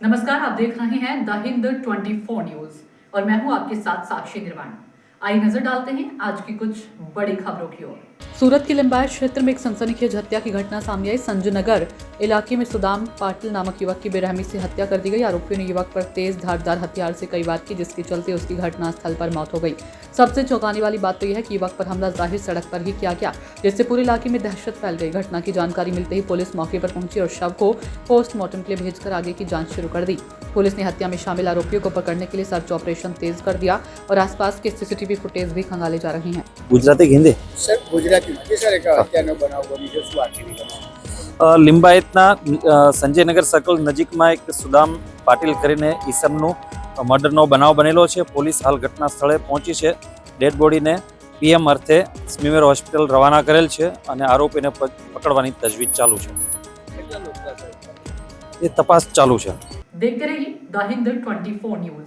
नमस्कार, आप देख रहे हैं द हिंद 24 न्यूज और मैं हूं आपके साथ साक्षी निर्वाण। आइए नजर डालते हैं आज की कुछ बड़ी खबरों की ओर। सूरत के लिंबायत क्षेत्र में एक सनसनीखेज हत्या की घटना सामने आई। संजय नगर इलाके में सुदाम पाटिल नामक युवक की बेरहमी से हत्या कर दी गई। आरोपियों ने युवक पर तेज धारदार हथियार से कई वार की, जिसके चलते उसकी घटनास्थल पर मौत हो गई। सबसे चौंकाने वाली बात तो यह है कि युवक पर हमला जाहिर सड़क पर ही किया गया, जिससे पूरे इलाके में दहशत फैल गई। घटना की जानकारी मिलते ही पुलिस मौके पर पहुंची और शव को पोस्टमार्टम के लिए भेजकर आगे की जांच शुरू कर दी। पुलिस ने हत्या में शामिल आरोपियों को पकड़ने के लिए सर्च ऑपरेशन तेज कर दिया और आसपास के सीसीटीवी फुटेज भी खंगाले जा रहे हैं। गुजराती हिंदी सर गुजराती सर एक હત્યાનો બનાવ બની છે, શું આખી લિંબાયતના સંજયનગર સર્કલ નજીકમાં એક સુદામ પાટીલ કરીને ઈસમનું મર્ડરનો બનાવ બનેલો છે। પોલીસ હાલ ઘટના સ્થળે પહોંચી છે। ડેડ બોડીને પીએમ અર્થે સ્મીમેર હોસ્પિટલ રવાના કરેલ છે અને આરોપીને પકડવાની તજવીજ ચાલુ છે। એ તપાસ ચાલુ છે। देखते रहिए द हिंद 24 न्यूज।